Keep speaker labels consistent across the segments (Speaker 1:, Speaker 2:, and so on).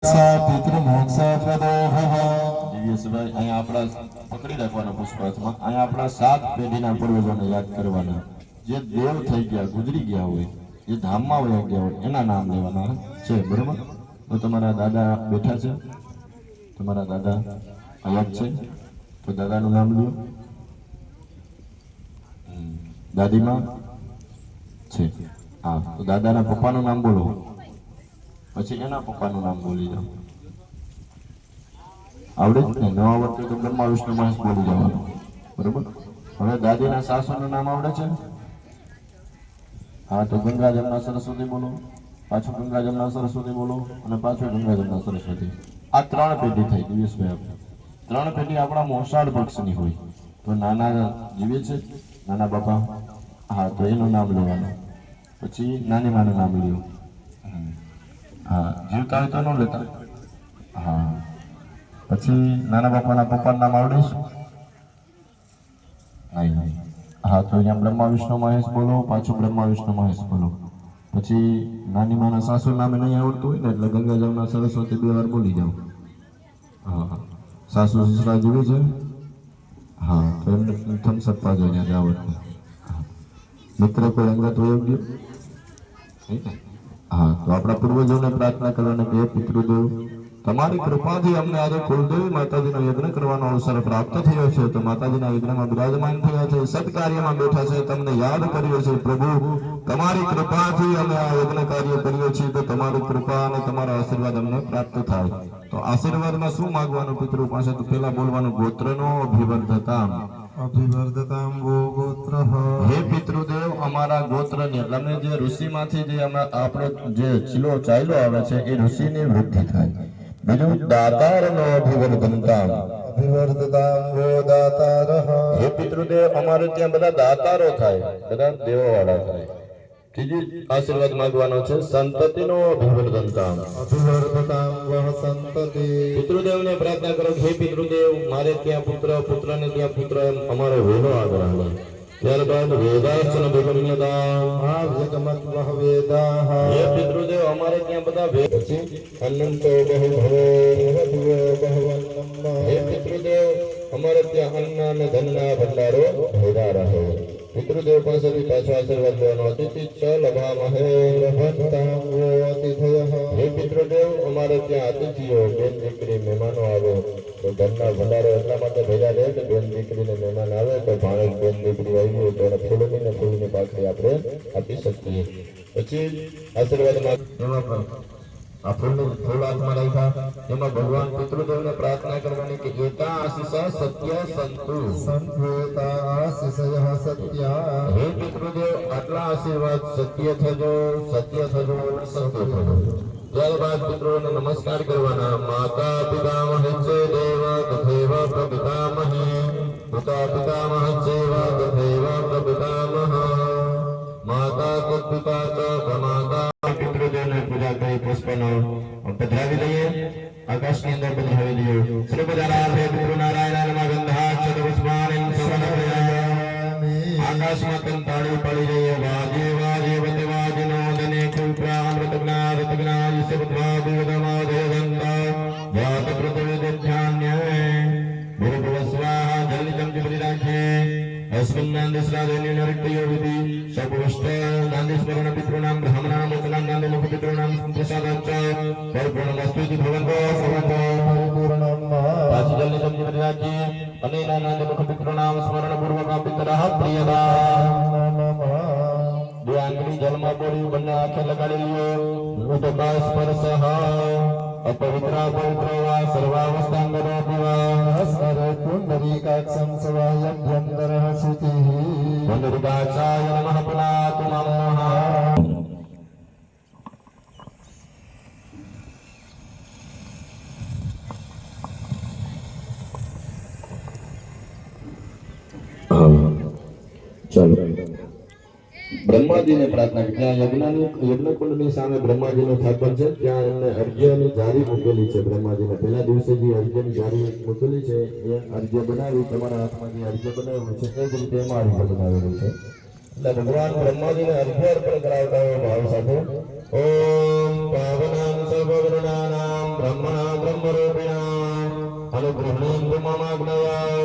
Speaker 1: દિવ્યેશભાઈ અહીંયા આપણા પકડી રાખવાના પુષ્પાર્થમાં અહીંયા આપણા 7 પેઢીના પૂર્વજોને યાદ કરવાના જે દેવ થઈ ગયા ગુજરી ગયા હોય જે ધામમાં વયા ગયા હોય એના નામ લેવાના છે બરોબર તો તમારા દાદા બેઠા છે તમારા દાદા યાદ છે તો દાદાનું નામ લ્યો દાદીમાં છે હા તો દાદાના પપ્પાનું નામ બોલો પછી એના પપ્પાનું નામ બોલી જાઓ આવડે ને ન આવડતું તો બ્રહ્મા વિષ્ણુ મહેશ બોલી જવાનું બરોબર હવે દાદીના સાસુનું નામ આવડે છે હા તો ગંગા જમના સરસ્વતી બોલો પાછું ગંગા જમના સરસ્વતી બોલો અને પાછું ગંગા જમના સરસ્વતી આ 3 પેઢી થઈ દિવ્યેશભાઈ આપણે 3 પેઢી આપણા મોસાળ પક્ષની હોય તો નાના જીવે છે નાના બાપા હા તો એનું નામ લેવાનું પછી નાની માનું નામ લ્યો હા જીવતા હોય તો ન લેતા હા પછી નાના બાપાના પપ્પાનું નામ આવડે છે નહીં હા તો અહીંયા બ્રહ્મા વિષ્ણુ મહેશ બોલો પાછું બ્રહ્મા વિષ્ણુ મહેશ બોલો પછી નાની માના સાસુ નામે નહીં આવડતું હોય ને એટલે ગંગા જમના સરસ્વતી 2 વાર બોલી જાઓ હા સાસુ સસરા જીવે છે હા તો એમને થમ્સઅપ પાજો અહીંયા આવડતું મિત્ર કોઈ અંગત યોગ્ય હા તો આપણા પૂર્વજોને પ્રાર્થના કરવાની કે પિતૃદેવ તમારી કૃપાથી અમને આજે કુલદેવી માતાજીનો યજ્ઞ કરવાનો અવસર પ્રાપ્ત થયો છે તો માતાજીના યજ્ઞમાં બિરાજમાન થયા છે સત્કાર્યમાં બેઠા છે તમને યાદ કર્યો છે પ્રભુ તમારી કૃપાથી અમે આ યજ્ઞ કાર્ય કરીએ છીએ તો તમારી કૃપા અને તમારા આશીર્વાદ અમને પ્રાપ્ત થાય તો આશીર્વાદમાં શું માંગવાનું પિતૃ પાસે તો પહેલા બોલવાનું ગોત્રનો અભિવર્ધતામ
Speaker 2: અભિવર્ધતામ વો ગોત્ર
Speaker 1: હે પિતૃદેવ અમારા ગોત્રની એટલે અમે જે ઋષિમાંથી જે આપણો જે ચીલો ચાલ્યો આવે છે એ ઋષિની વૃદ્ધિ થાય બીજું દાતારનો અભિવર્ધનતામ
Speaker 2: અભિવર્ધતામ વો દાતારઃ
Speaker 1: હે પિતૃદેવ અમારે ત્યાં બધા દાતારો થાય બધા દેવોવાળા થાય ત્રીજી આશીર્વાદ માંગવાનો છે સંતતિનો અભિવર્ધનતામ
Speaker 2: અભિવર્ધતામ વહ સંતતિ
Speaker 1: પિતૃદેવને પ્રાર્થના કરો હે પિતૃદેવ મારે ત્યાં પુત્રને ત્યાં પુત્ર એમ અમારો વેલો આગળ આવે ત્યારબાદ વેદાર્ચન વિભિન્નતામ
Speaker 2: આ જગમત વહ વેદાઃ
Speaker 1: હે પિતૃદેવ અમારે ત્યાં બધા વેદ છે
Speaker 2: અનંતો બહુ ભવો ભવો બહવન્નમ
Speaker 1: હે પિતૃદેવ અમારે ત્યાં અન્ન અને ધનના ભંડારો ભેગા રહે પિતૃદેવ પાસેથી પાછો આશીર્વાદ લેવાનો અતિથિ ચ લભામહે
Speaker 2: લભંતામ વો અતિથયઃ
Speaker 1: હે પિતૃદેવ અમારે ત્યાં અતિથિઓ બેન દીકરી મહેમાનો આવે તો ધનના ભંડારો એટલા માટે ભેગા રહે કે બેન દીકરીને મહેમાન આવે તો ભાણે બેન દીકરી આવી હોય તો એને ફૂલની પાકડી આપણે આપી શકીએ પછી આશીર્વાદમાં એમાં આ ફૂલ હાથમાં રાખ્યા એમાં ભગવાન પિતૃદેવને પ્રાર્થના કરવાની કે એતા આશીષ સત્ય સંતુ
Speaker 2: સંવેતા આશિષયઃ સત્યા
Speaker 1: હે પિતૃદેવ આટલા આશીર્વાદ સત્ય થજો સત્ય થજો સત્ય થજો ત્યારબાદ પિતૃઓને નમસ્કાર કરવાના માતા પિતામહ દેવ તથૈવ પ્રપિતામહે પિતા પિતામહ ચૈવ તથૈવ પ્રપિતામહ માતા પિતા ચ પ્રમાતા પિતૃદેવને પૂજા કરી પુષ્પનો પધરાવી દઈએ આકાશની અંદર પધરાવી દઈએ સર્વદારાભે પિતૃનારાયણ નમઃ ગંધાક્ષત પુષ્પાણિ સમર્પયામિ આકાશમાં કંતાળી પડી રહી વાજે વાજે વતે વાજનો દને કુપ્રાણ રતગ્ના રતગ્ના યસવત્વા વિવદમાદય ગંધા જાત પૃથ્વી દધ્યાન્ય ભૂર્ભુવ સ્વાહા જલ્દી ચમચી ભરી રાખે अस्मिन्नान्दिस्रादेन नरिक्तयो विधि सपुष्ट नान्दिस्मरण पितॄणां ब्राह्मणानां वचनां नान्दिमुख पितॄणां प्रसादाच्च परिपूर्णमस्तु भवन्तो सर्वतो
Speaker 2: પરિપૂર્ણમ
Speaker 1: પાછી જલ્દી સમજી બધી રાખીએ અને એના નાન્દિમુખ પિતॄણાં સ્મરણ પૂર્વક પિતરઃ પ્રિયદા
Speaker 2: નમઃ
Speaker 1: બે આંગળી જલમાં બોલી બંને આંખે લગાડી લ્યો ઉદકા સ્પર્શઃ अपवित्र पवित्र वा सर्वावस्थांगरो दिवा
Speaker 2: સરે પુંડરીકાક્ષં સવાયભ્યંતરઃ શુચિઃ
Speaker 1: પુંડરીકાક્ષાય નમઃ પુનાતુ મમ चलो બ્રહ્માજીને પ્રાર્થના કરી ત્યાં યજ્ઞકુંડની સામે બ્રહ્માજીનું સ્થાપન છે ત્યાં એમને અર્ઘ્યની જારી મૂકેલી છે બ્રહ્માજીને પહેલા દિવસે જે અર્ઘ્યની જારી મૂકેલી છે એ અર્ઘ્ય બનાવી તમારા હાથમાં જે અર્ઘ્ય બનાવેલું છે એ જ રીતે એમાં અર્ઘ્ય બનાવેલું છે એટલે ભગવાન બ્રહ્માજીને અર્ઘ્ય અર્પણ કરાવતા હોય ભાવ સાથે ઓમ પાવનાં સર્વગુણાનાં બ્રહ્મણા બ્રહ્મરૂપિણા અનુગ્રહણેન્દુ મમાગ્નયા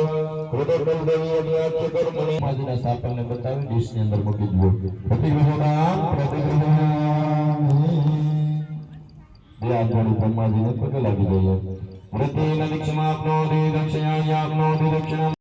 Speaker 1: કૃતકલ દેવી અભ્યાચ્ય કર્મણી માજીના સાપણને બતાવી ડીશની અંદર મૂકી દો પ્રતિગ્રહણામ બે આજ્ઞાની બ્રહ્માજીને પગે લાગી જઈએ વૃત્તિના દીક્ષમાપ્નોતિ દક્ષિણાયાપ્નોતિ દક્ષિણમ